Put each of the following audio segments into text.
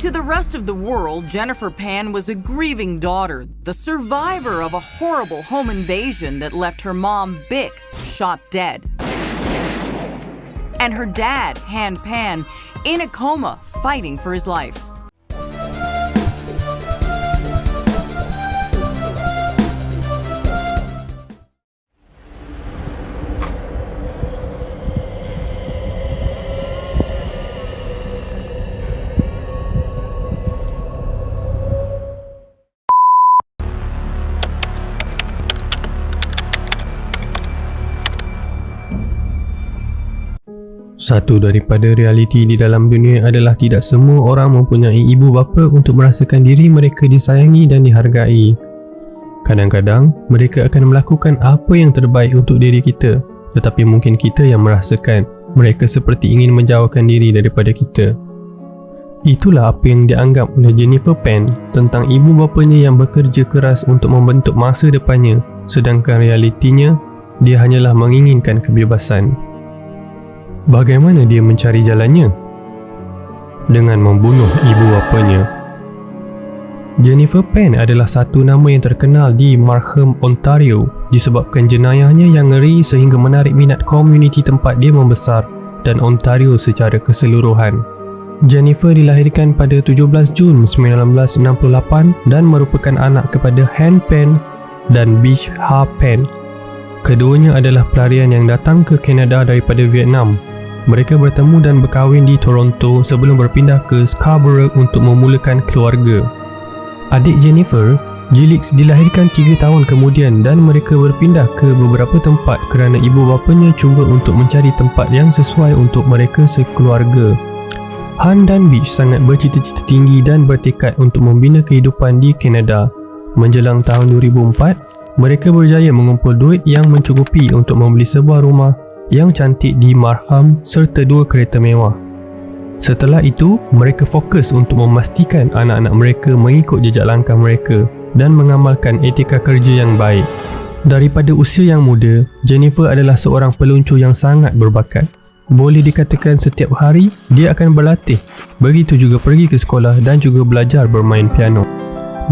To the rest of the world, Jennifer Pan was a grieving daughter, the survivor of a horrible home invasion that left her mom, Bic, shot dead, and her dad, Han Pan, in a coma fighting for his life. Satu daripada realiti di dalam dunia adalah tidak semua orang mempunyai ibu bapa untuk merasakan diri mereka disayangi dan dihargai. Kadang-kadang, mereka akan melakukan apa yang terbaik untuk diri kita, tetapi mungkin kita yang merasakan mereka seperti ingin menjauhkan diri daripada kita. Itulah apa yang dianggap oleh Jennifer Pan tentang ibu bapanya yang bekerja keras untuk membentuk masa depannya, sedangkan realitinya, dia hanyalah menginginkan kebebasan. Bagaimana dia mencari jalannya? Dengan membunuh ibu bapanya. Jennifer Pan adalah satu nama yang terkenal di Markham, Ontario disebabkan jenayahnya yang ngeri sehingga menarik minat komuniti tempat dia membesar dan Ontario secara keseluruhan. Jennifer dilahirkan pada 17 Jun 1968 dan merupakan anak kepada Han Pan dan Bic Ha Pan. Keduanya adalah pelarian yang datang ke Kanada daripada Vietnam. Mereka bertemu dan berkahwin di Toronto sebelum berpindah ke Scarborough untuk memulakan keluarga. Adik Jennifer, Gilix, dilahirkan 3 tahun kemudian dan mereka berpindah ke beberapa tempat kerana ibu bapanya cuba untuk mencari tempat yang sesuai untuk mereka sekeluarga. Han dan Bic sangat bercita-cita tinggi dan bertekad untuk membina kehidupan di Kanada. Menjelang tahun 2004, mereka berjaya mengumpul duit yang mencukupi untuk membeli sebuah rumah yang cantik di Markham serta 2 kereta mewah. Setelah itu, mereka fokus untuk memastikan anak-anak mereka mengikut jejak langkah mereka dan mengamalkan etika kerja yang baik. Daripada usia yang muda, Jennifer adalah seorang peluncur yang sangat berbakat. Boleh dikatakan setiap hari, dia akan berlatih, begitu juga pergi ke sekolah dan juga belajar bermain piano.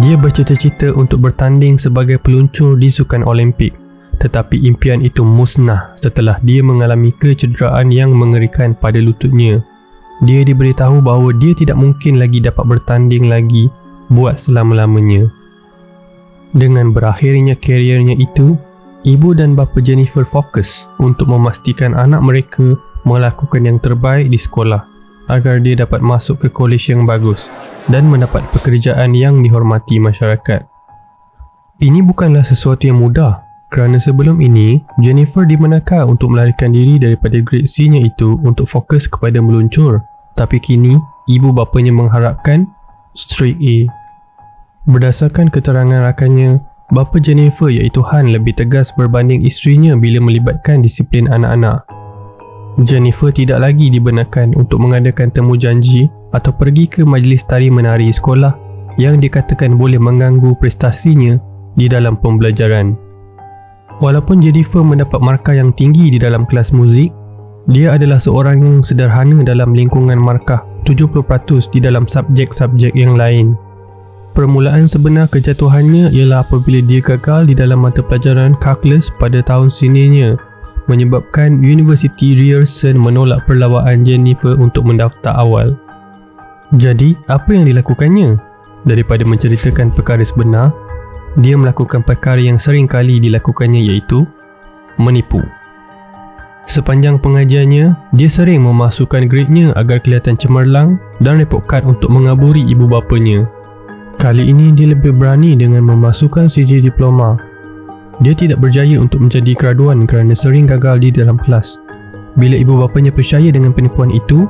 Dia bercita-cita untuk bertanding sebagai peluncur di Sukan Olimpik. Tetapi impian itu musnah setelah dia mengalami kecederaan yang mengerikan pada lututnya. Dia diberitahu bahawa dia tidak mungkin lagi dapat bertanding lagi buat selama-lamanya. Dengan berakhirnya keriernya itu, ibu dan bapa Jennifer fokus untuk memastikan anak mereka melakukan yang terbaik di sekolah agar dia dapat masuk ke kolej yang bagus dan mendapat pekerjaan yang dihormati masyarakat. Ini bukanlah sesuatu yang mudah. Kerana sebelum ini, Jennifer dibenarkan untuk melarikan diri daripada grade C-nya itu untuk fokus kepada meluncur. Tapi kini, ibu bapanya mengharapkan straight A. Berdasarkan keterangan rakannya, bapa Jennifer iaitu Han lebih tegas berbanding isterinya bila melibatkan disiplin anak-anak. Jennifer tidak lagi dibenarkan untuk mengadakan temu janji atau pergi ke majlis tari menari sekolah yang dikatakan boleh mengganggu prestasinya di dalam pembelajaran. Walaupun Jennifer mendapat markah yang tinggi di dalam kelas muzik, dia adalah seorang yang sederhana dalam lingkungan markah 70% di dalam subjek-subjek yang lain. Permulaan sebenar kejatuhannya ialah apabila dia gagal di dalam mata pelajaran calculus pada tahun seniornya, menyebabkan University Ryerson menolak perlawanan Jennifer untuk mendaftar awal. Jadi, apa yang dilakukannya? Daripada menceritakan perkara sebenar, dia melakukan perkara yang sering kali dilakukannya iaitu menipu. Sepanjang pengajiannya, dia sering memasukkan grade-nya agar kelihatan cemerlang dan report card untuk mengaburi ibu bapanya. Kali ini dia lebih berani dengan memasukkan CJ diploma. Dia tidak berjaya untuk menjadi graduan kerana sering gagal di dalam kelas. Bila ibu bapanya percaya dengan penipuan itu,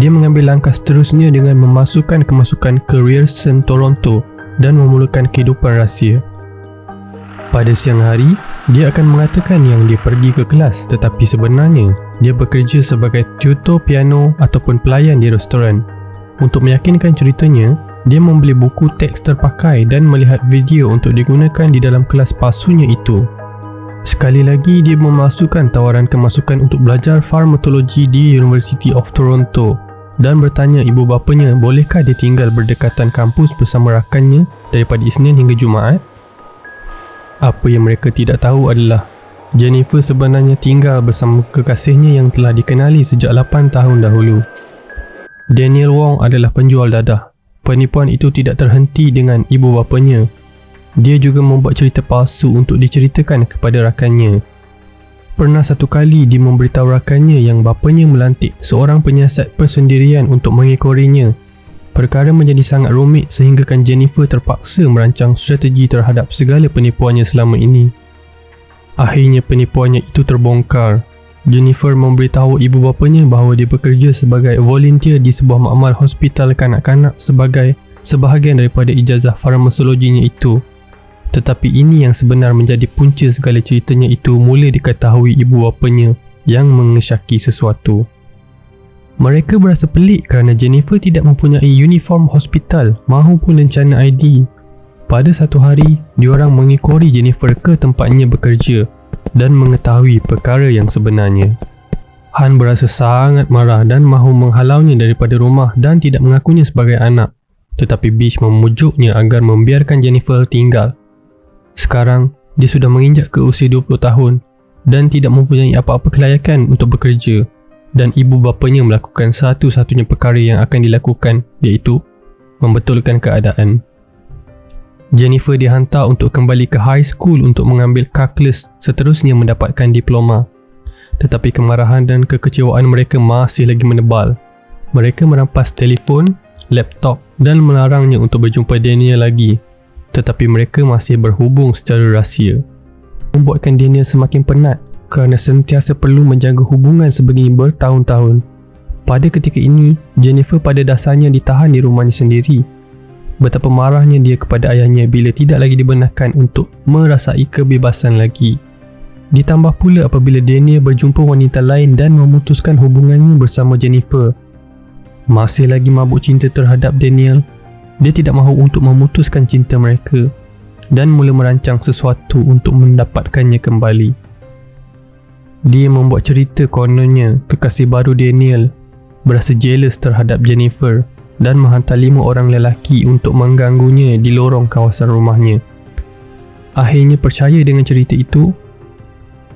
dia mengambil langkah seterusnya dengan memasukkan kemasukan ke Ryerson Toronto dan memulakan kehidupan rahsia. Pada siang hari, dia akan mengatakan yang dia pergi ke kelas, tetapi sebenarnya dia bekerja sebagai tutor piano ataupun pelayan di restoran. Untuk meyakinkan ceritanya, dia membeli buku teks terpakai dan melihat video untuk digunakan di dalam kelas palsunya itu. Sekali lagi, dia memasukkan tawaran kemasukan untuk belajar farmakologi di University of Toronto dan bertanya ibu bapanya bolehkah dia tinggal berdekatan kampus bersama rakannya daripada Isnin hingga Jumaat. Apa yang mereka tidak tahu adalah Jennifer sebenarnya tinggal bersama kekasihnya yang telah dikenali sejak 8 tahun dahulu. Daniel Wong adalah penjual dadah. Penipuan itu tidak terhenti dengan ibu bapanya. Dia juga membuat cerita palsu untuk diceritakan kepada rakannya. Pernah satu kali dia memberitahu rakannya yang bapanya melantik seorang penyiasat persendirian untuk mengekorinya. Perkara menjadi sangat rumit sehinggakan Jennifer terpaksa merancang strategi terhadap segala penipuannya selama ini. Akhirnya penipuannya itu terbongkar. Jennifer memberitahu ibu bapanya bahawa dia bekerja sebagai volunteer di sebuah makmal hospital kanak-kanak sebagai sebahagian daripada ijazah farmakologinya itu. Tetapi ini yang sebenar menjadi punca segala ceritanya itu mula diketahui ibu bapanya yang mengesyaki sesuatu. Mereka berasa pelik kerana Jennifer tidak mempunyai uniform hospital mahupun lencana ID. Pada satu hari, diorang mengekori Jennifer ke tempatnya bekerja dan mengetahui perkara yang sebenarnya. Han berasa sangat marah dan mahu menghalaunya daripada rumah dan tidak mengakunya sebagai anak. Tetapi Bish memujuknya agar membiarkan Jennifer tinggal. Sekarang, dia sudah menginjak ke usia 20 tahun dan tidak mempunyai apa-apa kelayakan untuk bekerja. Dan ibu bapanya melakukan satu-satunya perkara yang akan dilakukan, iaitu membetulkan keadaan. Jennifer dihantar untuk kembali ke high school untuk mengambil calculus, seterusnya mendapatkan diploma. Tetapi kemarahan dan kekecewaan mereka masih lagi menebal. Mereka merampas telefon, laptop dan melarangnya untuk berjumpa Daniel lagi. Tetapi mereka masih berhubung secara rahsia. Membuatkan Daniel semakin penat kerana sentiasa perlu menjaga hubungan sebegini bertahun-tahun. Pada ketika ini, Jennifer pada dasarnya ditahan di rumahnya sendiri. Betapa marahnya dia kepada ayahnya bila tidak lagi dibenarkan untuk merasai kebebasan lagi. Ditambah pula apabila Daniel berjumpa wanita lain dan memutuskan hubungannya bersama Jennifer. Masih lagi mabuk cinta terhadap Daniel, dia tidak mahu untuk memutuskan cinta mereka dan mula merancang sesuatu untuk mendapatkannya kembali. Dia membuat cerita kononnya kekasih baru Daniel berasa jealous terhadap Jennifer dan menghantar 5 orang lelaki untuk mengganggunya di lorong kawasan rumahnya. Akhirnya percaya dengan cerita itu,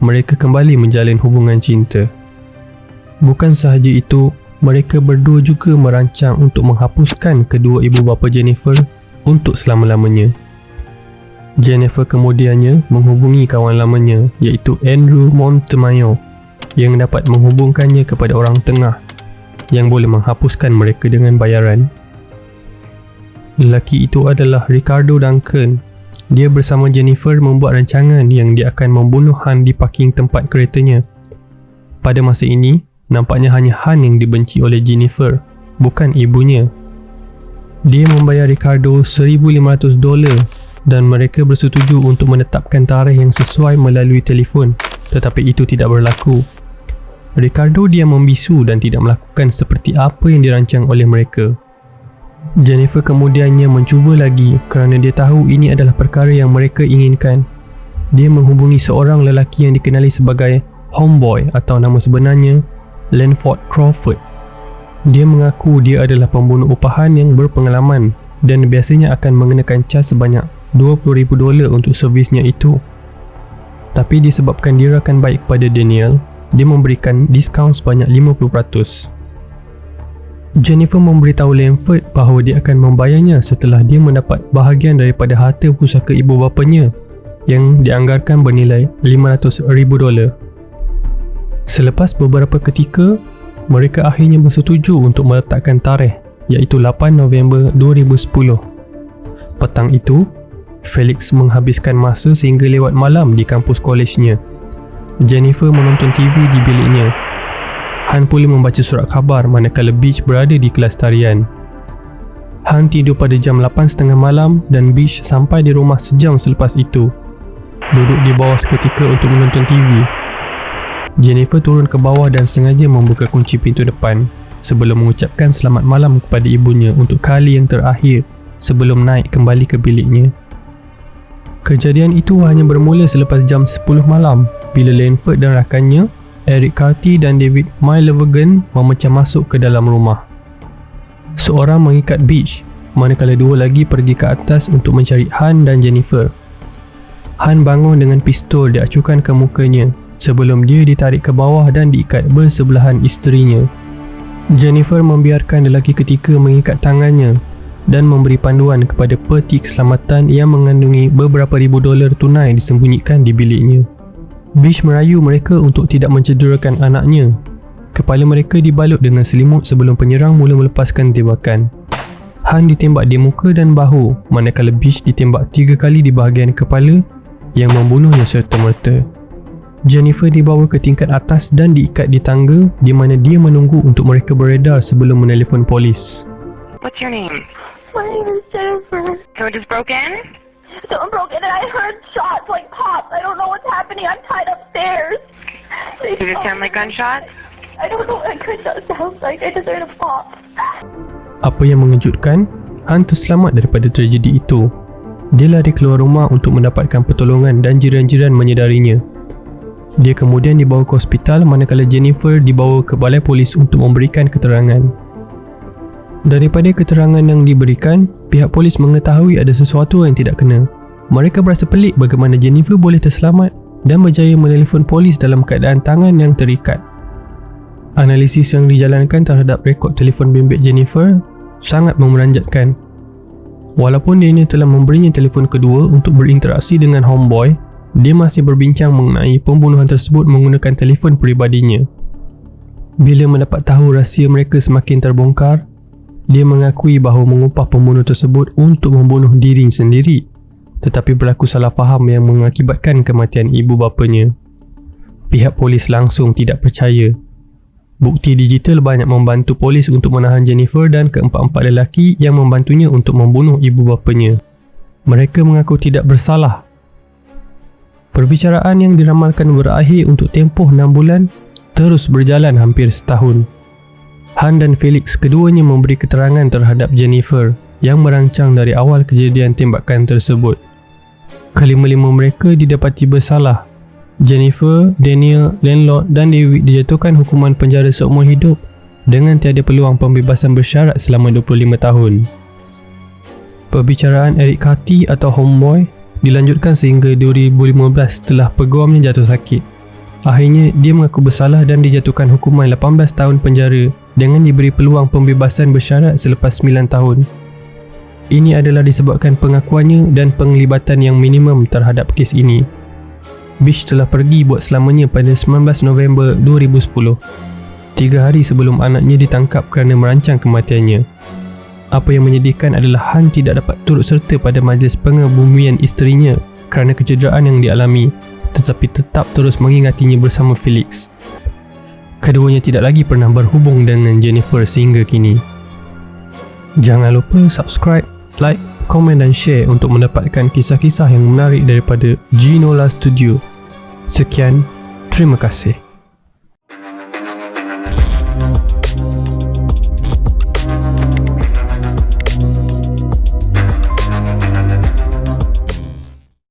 mereka kembali menjalin hubungan cinta. Bukan sahaja itu, mereka berdua juga merancang untuk menghapuskan kedua ibu bapa Jennifer untuk selama-lamanya. Jennifer kemudiannya menghubungi kawan lamanya iaitu Andrew Montemayor yang dapat menghubungkannya kepada orang tengah yang boleh menghapuskan mereka dengan bayaran. Lelaki itu adalah Ricardo Duncan. Dia bersama Jennifer membuat rancangan yang dia akan membunuh Han di parking tempat keretanya. Pada masa ini, nampaknya hanya Han yang dibenci oleh Jennifer, bukan ibunya. Dia membayar Ricardo $1,500 dan mereka bersetuju untuk menetapkan tarikh yang sesuai melalui telefon, tetapi itu tidak berlaku. Ricardo diam membisu dan tidak melakukan seperti apa yang dirancang oleh mereka. Jennifer kemudiannya mencuba lagi kerana dia tahu ini adalah perkara yang mereka inginkan. Dia menghubungi seorang lelaki yang dikenali sebagai Homeboy atau nama sebenarnya Lanford Crawford. Dia mengaku dia adalah pembunuh upahan yang berpengalaman dan biasanya akan mengenakan cas sebanyak $20,000 untuk servisnya itu. Tapi disebabkan dia rakan baik pada Daniel, dia memberikan diskaun sebanyak 50%. Jennifer memberitahu Lanford bahawa dia akan membayarnya setelah dia mendapat bahagian daripada harta pusaka ibu bapanya yang dianggarkan bernilai $500,000. Selepas beberapa ketika, mereka akhirnya bersetuju untuk meletakkan tarikh iaitu 8 November 2010. Petang itu, Felix menghabiskan masa sehingga lewat malam di kampus kolejnya. Jennifer menonton TV di biliknya. Han pula membaca surat khabar manakala Beach berada di kelas tarian. Han tidur pada jam 8.30 malam dan Beach sampai di rumah sejam selepas itu. Duduk di bawah seketika untuk menonton TV. Jennifer turun ke bawah dan sengaja membuka kunci pintu depan sebelum mengucapkan selamat malam kepada ibunya untuk kali yang terakhir sebelum naik kembali ke biliknya. Kejadian itu hanya bermula selepas jam 10 malam bila Lanford dan rakannya, Eric Carty dan David Mylevegen memecah masuk ke dalam rumah. Seorang mengikat Beach, manakala dua lagi pergi ke atas untuk mencari Han dan Jennifer. Han bangun dengan pistol diacukan ke mukanya sebelum dia ditarik ke bawah dan diikat bersebelahan isterinya. Jennifer membiarkan lelaki ketiga mengikat tangannya dan memberi panduan kepada peti keselamatan yang mengandungi beberapa ribu dolar tunai disembunyikan di biliknya. Beach merayu mereka untuk tidak mencederakan anaknya. Kepala mereka dibalut dengan selimut sebelum penyerang mula melepaskan tembakan. Han ditembak di muka dan bahu, manakala Beach ditembak 3 kali di bahagian kepala yang membunuhnya serta-merta. Jennifer dibawa ke tingkat atas dan diikat di tangga di mana dia menunggu untuk mereka beredar sebelum menelefon polis. What's your name? My name is Jennifer. Someone just broke in? Someone broke in and I heard shots like pops. I don't know what's happening. I'm tied upstairs. Does it sound like gunshots? I don't know what a gunshot sounds like. I just heard a pop. Apa yang mengejutkan, Han terselamat daripada tragedi itu. Dia lari keluar rumah untuk mendapatkan pertolongan dan jiran-jiran menyedarinya. Dia kemudian dibawa ke hospital manakala Jennifer dibawa ke balai polis untuk memberikan keterangan. Daripada keterangan yang diberikan, pihak polis mengetahui ada sesuatu yang tidak kena. Mereka berasa pelik bagaimana Jennifer boleh terselamat dan berjaya menelefon polis dalam keadaan tangan yang terikat. Analisis yang dijalankan terhadap rekod telefon bimbit Jennifer sangat memeranjatkan. Walaupun dia telah memberinya telefon kedua untuk berinteraksi dengan homeboy, dia masih berbincang mengenai pembunuhan tersebut menggunakan telefon peribadinya. Bila mendapat tahu rahsia mereka semakin terbongkar, dia mengakui bahawa mengupah pembunuh tersebut untuk membunuh diri sendiri, tetapi berlaku salah faham yang mengakibatkan kematian ibu bapanya. Pihak polis langsung tidak percaya. Bukti digital banyak membantu polis untuk menahan Jennifer dan keempat-empat lelaki yang membantunya untuk membunuh ibu bapanya. Mereka mengaku tidak bersalah. Perbicaraan yang diramalkan berakhir untuk tempoh 6 bulan terus berjalan hampir setahun. Han dan Felix keduanya memberi keterangan terhadap Jennifer yang merancang dari awal kejadian tembakan tersebut. Kelima-lima mereka didapati bersalah. Jennifer, Daniel, Landlord dan David dijatuhkan hukuman penjara seumur hidup dengan tiada peluang pembebasan bersyarat selama 25 tahun. Perbicaraan Eric Carty atau Homeboy dilanjutkan sehingga 2015 setelah peguamnya jatuh sakit. Akhirnya dia mengaku bersalah dan dijatuhkan hukuman 18 tahun penjara dengan diberi peluang pembebasan bersyarat selepas 9 tahun. Ini adalah disebabkan pengakuannya dan penglibatan yang minimum terhadap kes ini. Beach telah pergi buat selamanya pada 19 November 2010, 3 hari sebelum anaknya ditangkap kerana merancang kematiannya. Apa yang menyedihkan adalah Han tidak dapat turut serta pada majlis pengebumian isterinya kerana kecederaan yang dialami, tetapi tetap terus mengingatinya bersama Felix. Keduanya tidak lagi pernah berhubung dengan Jennifer sehingga kini. Jangan lupa subscribe, like, komen dan share untuk mendapatkan kisah-kisah yang menarik daripada Ginola Studio. Sekian, terima kasih.